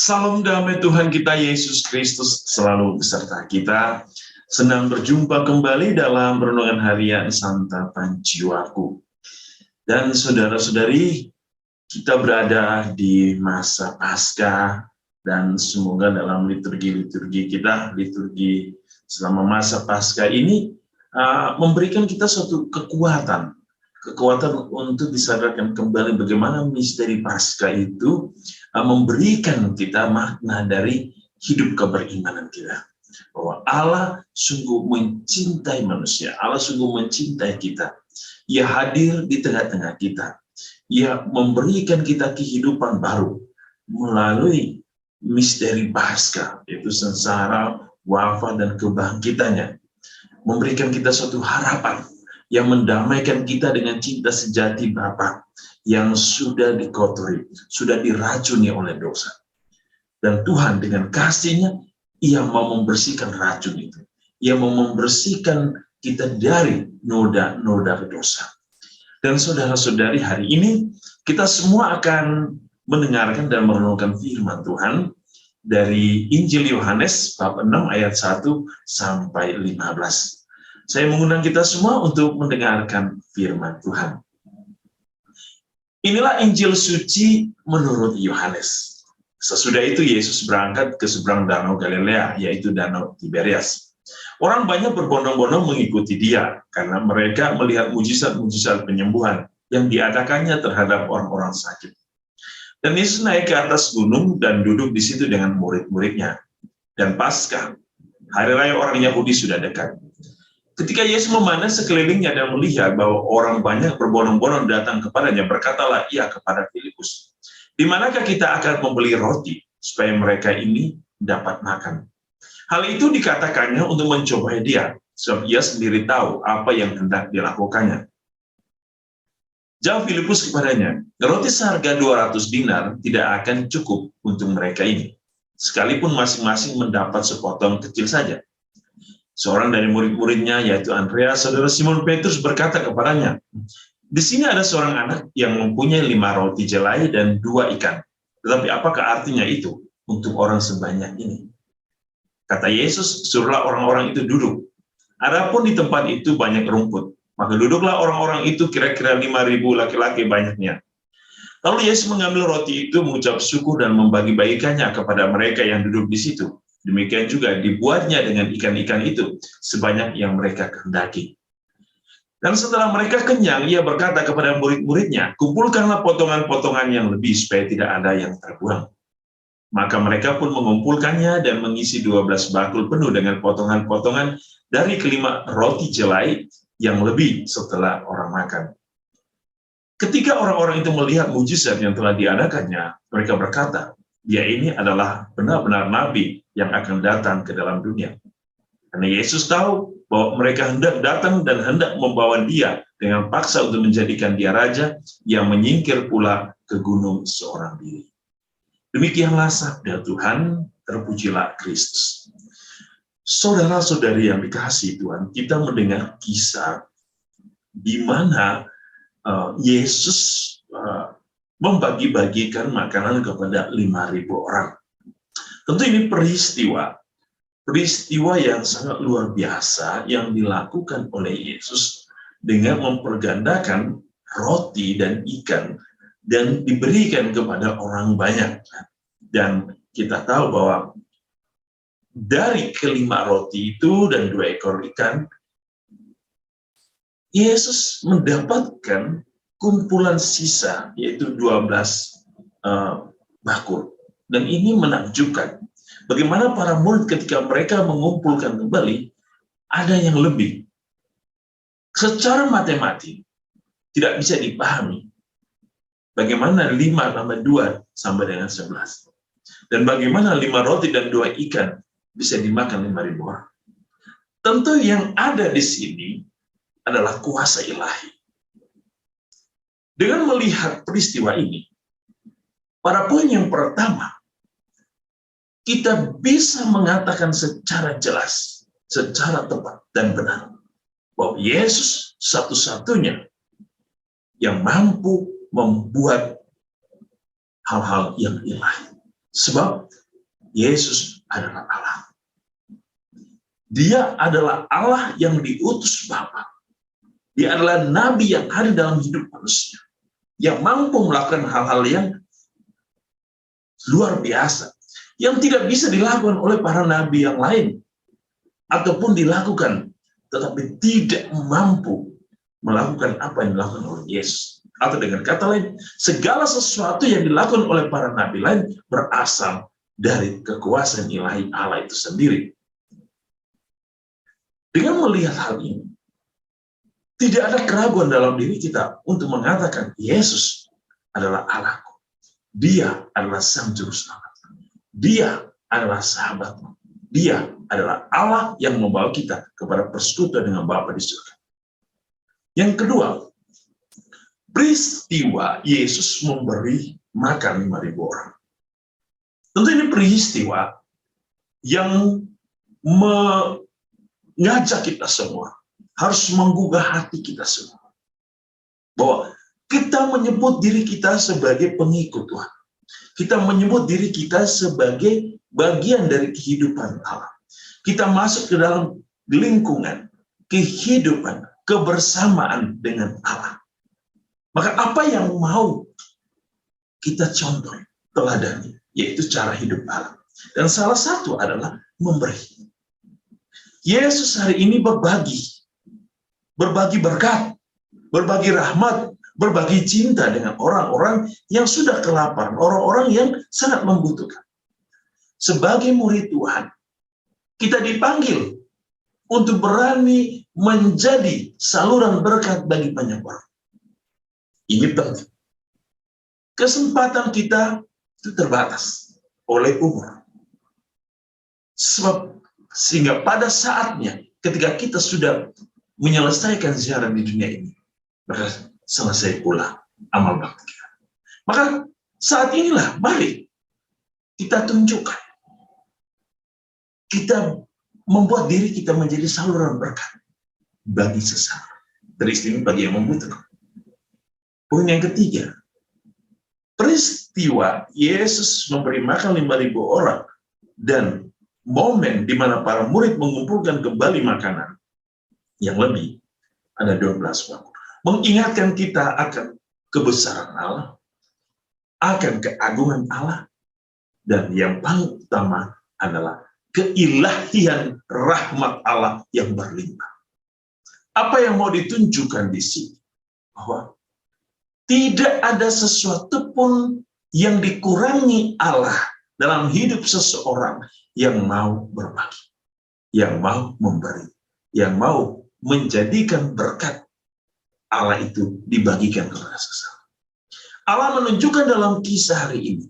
Salam damai Tuhan kita Yesus Kristus selalu beserta kita. Senang berjumpa kembali dalam renungan harian Santapan Jiwaku. Dan saudara-saudari, kita berada di masa Paskah, dan semoga dalam liturgi-liturgi kita, liturgi selama masa Paskah ini, memberikan kita suatu kekuatan untuk disadarkan kembali bagaimana misteri Paskah itu memberikan kita makna dari hidup keberimanan kita. Bahwa Allah sungguh mencintai manusia, Allah sungguh mencintai kita. Ia hadir di tengah-tengah kita. Ia memberikan kita kehidupan baru melalui misteri Paskah, yaitu sengsara, wafat, dan kebangkitannya. Memberikan kita suatu harapan yang mendamaikan kita dengan cinta sejati Bapa yang sudah dikotori, sudah diracuni oleh dosa. Dan Tuhan dengan kasih-Nya, Ia mau membersihkan racun itu. Ia mau membersihkan kita dari noda-noda dosa. Dan saudara-saudari, hari ini kita semua akan mendengarkan dan merenungkan firman Tuhan dari Injil Yohanes bab 6 ayat 1 sampai 15. Saya mengundang kita semua untuk mendengarkan firman Tuhan. Inilah Injil suci menurut Yohanes. Sesudah itu Yesus berangkat ke seberang danau Galilea, yaitu danau Tiberias. Orang banyak berbondong-bondong mengikuti dia, karena mereka melihat mujizat-mujizat penyembuhan yang diadakannya terhadap orang-orang sakit. Dan Yesus naik ke atas gunung dan duduk di situ dengan murid-muridnya. Dan Paskah, hari raya orang Yahudi, sudah dekat. Ketika Yesus memandang sekelilingnya dan melihat bahwa orang banyak berbondong-bondong datang kepadanya, berkatalah ia kepada Filipus, "Di manakah kita akan membeli roti supaya mereka ini dapat makan?" Hal itu dikatakannya untuk mencobai dia, sebab ia sendiri tahu apa yang hendak dilakukannya. Jawab Filipus kepadanya, "Roti seharga 200 dinar tidak akan cukup untuk mereka ini, sekalipun masing-masing mendapat sepotong kecil saja." Seorang dari murid-muridnya, yaitu Andreas, saudara Simon Petrus, berkata kepadanya, "Di sini ada seorang anak yang mempunyai 5 roti jelai dan 2 ikan. Tetapi apakah artinya itu untuk orang sebanyak ini?" Kata Yesus, "Suruhlah orang-orang itu duduk. Adapun di tempat itu banyak rumput, maka duduklah orang-orang itu, kira-kira 5.000 laki-laki banyaknya." Lalu Yesus mengambil roti itu, mengucap syukur dan membagi-bagikannya kepada mereka yang duduk di situ. Demikian juga dibuatnya dengan ikan-ikan itu, sebanyak yang mereka kehendaki. Dan setelah mereka kenyang, ia berkata kepada murid-muridnya, "Kumpulkanlah potongan-potongan yang lebih, supaya tidak ada yang terbuang." Maka mereka pun mengumpulkannya dan mengisi 12 bakul penuh dengan potongan-potongan dari kelima roti jelai yang lebih setelah orang makan. Ketika orang-orang itu melihat mujizat yang telah diadakannya, mereka berkata, "Dia ini adalah benar-benar nabi yang akan datang ke dalam dunia." Karena Yesus tahu bahwa mereka hendak datang dan hendak membawa dia dengan paksa untuk menjadikan dia raja, yang menyingkir pula ke gunung seorang diri. Demikianlah sabda Tuhan, terpujilah Kristus. Saudara-saudari yang dikasihi Tuhan, kita mendengar kisah di mana Yesus membagi-bagikan makanan kepada 5.000 orang. Tentu ini peristiwa yang sangat luar biasa yang dilakukan oleh Yesus dengan mempergandakan roti dan ikan dan diberikan kepada orang banyak. Dan kita tahu bahwa dari kelima roti itu dan 2 ekor ikan, Yesus mendapatkan kumpulan sisa, yaitu 12 bakul. Dan ini menakjubkan. Bagaimana para murid ketika mereka mengumpulkan kembali, ada yang lebih. Secara matematik, tidak bisa dipahami. Bagaimana 5 tambah 2 sama dengan 11. Dan bagaimana 5 roti dan 2 ikan bisa dimakan 5.000 orang. Tentu yang ada di sini adalah kuasa ilahi. Dengan melihat peristiwa ini, pada poin yang pertama, kita bisa mengatakan secara jelas, secara tepat dan benar, bahwa Yesus satu-satunya yang mampu membuat hal-hal yang ilahi. Sebab Yesus adalah Allah. Dia adalah Allah yang diutus Bapa. Dia adalah nabi yang ada dalam hidup manusia, yang mampu melakukan hal-hal yang luar biasa, yang tidak bisa dilakukan oleh para nabi yang lain, ataupun dilakukan, tetapi tidak mampu melakukan apa yang dilakukan oleh Yesus. Atau dengan kata lain, segala sesuatu yang dilakukan oleh para nabi lain berasal dari kekuasaan ilahi Allah itu sendiri. Dengan melihat hal ini, tidak ada keraguan dalam diri kita untuk mengatakan Yesus adalah Allahku. Dia adalah Sang Juru Selamat. Dia adalah sahabatmu. Dia adalah Allah yang membawa kita kepada persekutuan dengan Bapa di surga. Yang kedua, peristiwa Yesus memberi makan 5.000 orang. Tentu ini peristiwa yang mengajak kita semua, harus menggugah hati kita semua, bahwa kita menyebut diri kita sebagai pengikut Tuhan. Kita menyebut diri kita sebagai bagian dari kehidupan Allah. Kita masuk ke dalam lingkungan kehidupan, kebersamaan dengan Allah. Maka apa yang mau kita contoh, teladani, yaitu cara hidup Allah. Dan salah satu adalah memberi. Yesus hari ini berbagi berkat, berbagi rahmat, berbagi cinta dengan orang-orang yang sudah kelaparan, orang-orang yang sangat membutuhkan. Sebagai murid Tuhan, kita dipanggil untuk berani menjadi saluran berkat bagi banyak orang. Ini penting. Kesempatan kita itu terbatas oleh umur. Sehingga pada saatnya, ketika kita sudah menyelesaikan ziarah di dunia ini, maka selesai pula amal bakti kita. Maka saat inilah mari kita tunjukkan, kita membuat diri kita menjadi saluran berkat bagi sesama, teristimewa bagi yang membutuhkan. Poin yang ketiga, peristiwa Yesus memberi makan 5.000 orang dan momen di mana para murid mengumpulkan kembali makanan yang lebih, ada 12 waktu, mengingatkan kita akan kebesaran Allah, akan keagungan Allah, dan yang paling utama adalah keilahian rahmat Allah yang berlimpah. Apa yang mau ditunjukkan di sini? Bahwa tidak ada sesuatu pun yang dikurangi Allah dalam hidup seseorang yang mau berbagi, yang mau memberi, yang mau menjadikan berkat Allah itu dibagikan kepada sesama. Allah menunjukkan dalam kisah hari ini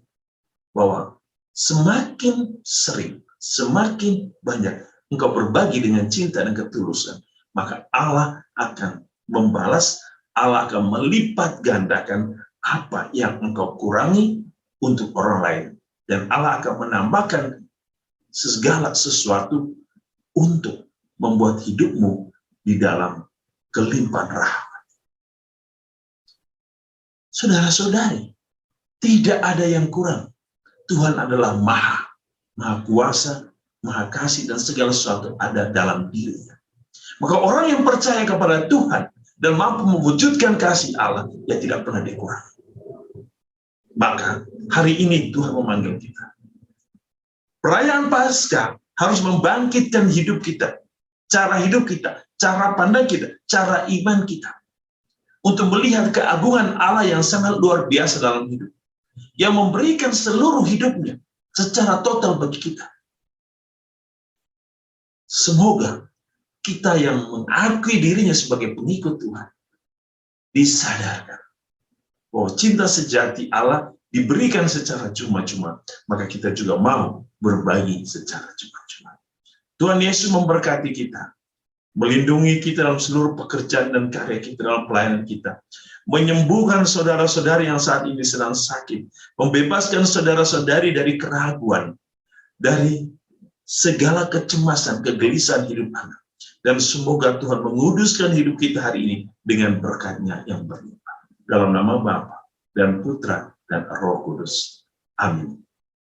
bahwa semakin sering, semakin banyak engkau berbagi dengan cinta dan ketulusan, maka Allah akan membalas, Allah akan melipat gandakan apa yang engkau kurangi untuk orang lain. Dan Allah akan menambahkan segala sesuatu untuk membuat hidupmu di dalam kelimpahan rahmat. Saudara-saudari, tidak ada yang kurang. Tuhan adalah Maha Kuasa, Maha Kasih, dan segala sesuatu ada dalam dirinya. Maka orang yang percaya kepada Tuhan dan mampu mewujudkan kasih Allah, ya tidak pernah dikurangi. Maka hari ini Tuhan memanggil kita. Perayaan Paskah harus membangkitkan hidup kita, cara hidup kita, cara pandang kita, cara iman kita, untuk melihat keagungan Allah yang sangat luar biasa dalam hidup, yang memberikan seluruh hidupnya secara total bagi kita. Semoga kita yang mengakui dirinya sebagai pengikut Tuhan disadarkan bahwa cinta sejati Allah diberikan secara cuma-cuma, maka kita juga mau berbagi secara cuma-cuma. Tuhan Yesus memberkati kita. melindungi kita dalam seluruh pekerjaan dan karya kita dalam pelayanan kita, menyembuhkan saudara-saudari yang saat ini sedang sakit, membebaskan saudara-saudari dari keraguan, dari segala kecemasan, kegelisahan hidup anak. Dan semoga Tuhan menguduskan hidup kita hari ini dengan berkat-Nya yang berlimpah. Dalam nama Bapa dan Putra dan Roh Kudus. Amin.